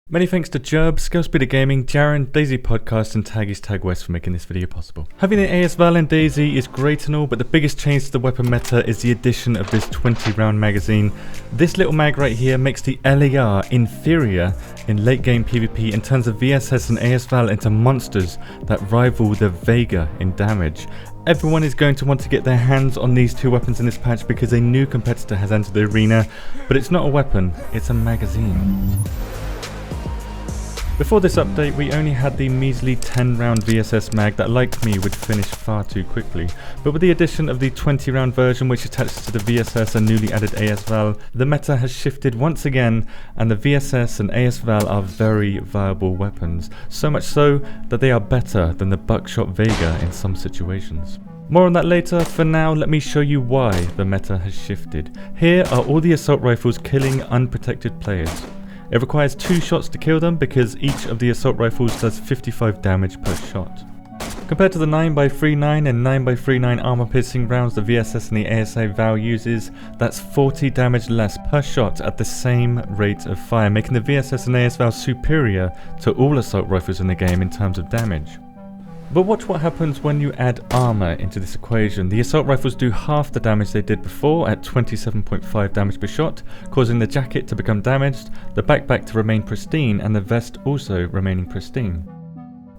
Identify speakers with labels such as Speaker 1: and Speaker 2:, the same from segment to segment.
Speaker 1: Many thanks to Jerb, Skillspeeder Gaming, Jaren, DayZ Podcast and Taggy's Tag West for making this video possible. Having the AS VAL and DayZ is great and all, but the biggest change to the weapon meta is the addition of this 20 round magazine. This little mag right here makes the LAR inferior in late game PvP and turns the VSS and AS VAL into monsters that rival the Vega in damage. Everyone is going to want to get their hands on these two weapons in this patch because a new competitor has entered the arena, but it's not a weapon, it's a magazine. Before this update, we only had the measly 10 round VSS mag that, like me, would finish far too quickly. But with the addition of the 20 round version which attaches to the VSS and newly added AS VAL, the meta has shifted once again and the VSS and AS VAL are very viable weapons. So much so that they are better than the buckshot Vega in some situations. More on that later. For now, let me show you why the meta has shifted. Here are all the assault rifles killing unprotected players. It requires 2 shots to kill them because each of the assault rifles does 55 damage per shot. Compared to the 9x39 and 9x39 armor piercing rounds the VSS and the AS VAL uses, that's 40 damage less per shot at the same rate of fire, making the VSS and AS VAL superior to all assault rifles in the game in terms of damage. But watch what happens when you add armour into this equation. The assault rifles do half the damage they did before at 27.5 damage per shot, causing the jacket to become damaged, the backpack to remain pristine and the vest also remaining pristine.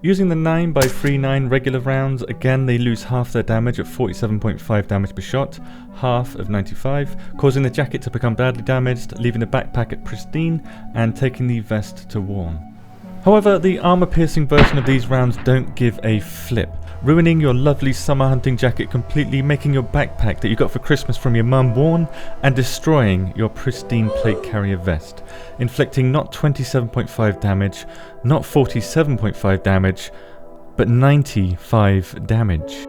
Speaker 1: Using the 9x39 regular rounds, again they lose half their damage at 47.5 damage per shot, half of 95, causing the jacket to become badly damaged, leaving the backpack at pristine and taking the vest to worn. However, the armor-piercing version of these rounds don't give a flip, ruining your lovely summer hunting jacket completely, making your backpack that you got for Christmas from your mum worn, and destroying your pristine plate carrier vest, inflicting not 27.5 damage, not 47.5 damage, but 95 damage.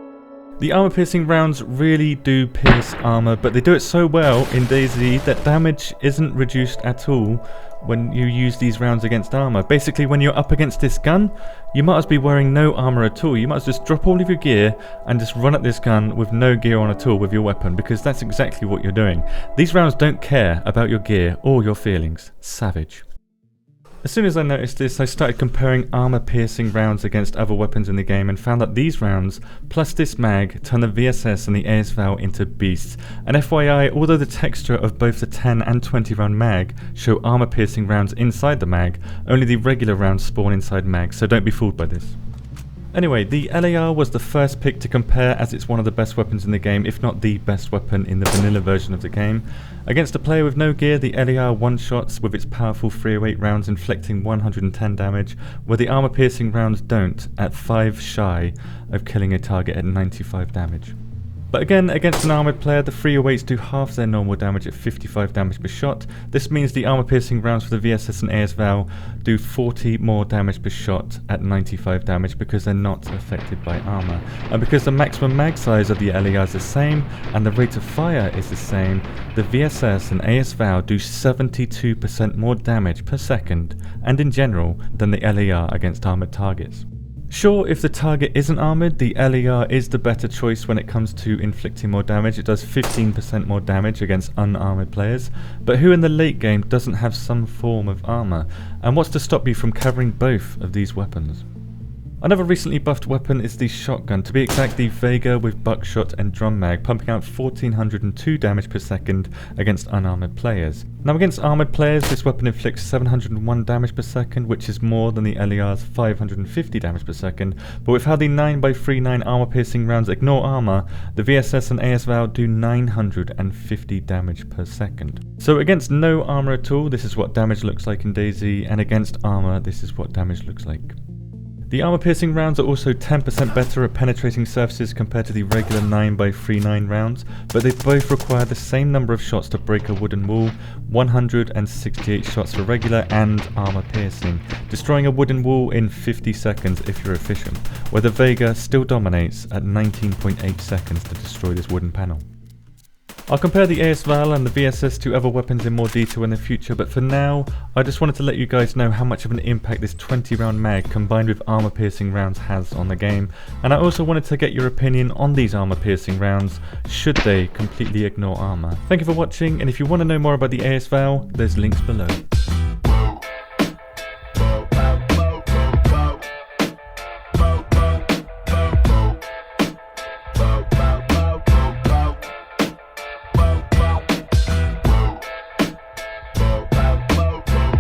Speaker 1: The armor-piercing rounds really do pierce armor, but they do it so well in DayZ that damage isn't reduced at all when you use these rounds against armor. Basically, when you're up against this gun, you might as well be wearing no armor at all. You might as well just drop all of your gear and just run at this gun with no gear on at all with your weapon, because that's exactly what you're doing. These rounds don't care about your gear or your feelings. Savage. As soon as I noticed this, I started comparing armor-piercing rounds against other weapons in the game and found that these rounds, plus this mag, turn the VSS and the AS VAL into beasts. And FYI, although the texture of both the 10 and 20 round mag show armor-piercing rounds inside the mag, only the regular rounds spawn inside mag, so don't be fooled by this. Anyway, the LAR was the first pick to compare as it's one of the best weapons in the game, if not the best weapon in the vanilla version of the game. Against a player with no gear, the LAR one-shots with its powerful 308 rounds inflicting 110 damage, where the armor-piercing rounds don't, at 5 shy of killing a target at 95 damage. But again, against an armoured player, the 308s do half their normal damage at 55 damage per shot. This means the armour-piercing rounds for the VSS and AS VAL do 40 more damage per shot at 95 damage because they're not affected by armour. And because the maximum mag size of the LAR is the same and the rate of fire is the same, the VSS and AS VAL do 72% more damage per second and in general than the LAR against armoured targets. Sure, if the target isn't armoured, the LAR is the better choice when it comes to inflicting more damage. It does 15% more damage against unarmoured players, but who in the late game doesn't have some form of armour? And what's to stop you from covering both of these weapons? Another recently buffed weapon is the shotgun, to be exact the Vega with buckshot and drum mag, pumping out 1402 damage per second against unarmoured players. Now against armoured players, this weapon inflicts 701 damage per second, which is more than the LAR's 550 damage per second, but with how the 9x39 armour piercing rounds ignore armour, the VSS and AS VAL do 950 damage per second. So against no armour at all, this is what damage looks like in DayZ, and against armour, this is what damage looks like. The armor-piercing rounds are also 10% better at penetrating surfaces compared to the regular 9x39 rounds, but they both require the same number of shots to break a wooden wall, 168 shots for regular and armor-piercing, destroying a wooden wall in 50 seconds if you're efficient, where the Vega still dominates at 19.8 seconds to destroy this wooden panel. I'll compare the AS VAL and the VSS to other weapons in more detail in the future, but for now, I just wanted to let you guys know how much of an impact this 20 round mag combined with armor piercing rounds has on the game, and I also wanted to get your opinion on these armor piercing rounds, should they completely ignore armor. Thank you for watching, and if you want to know more about the AS VAL, there's links below.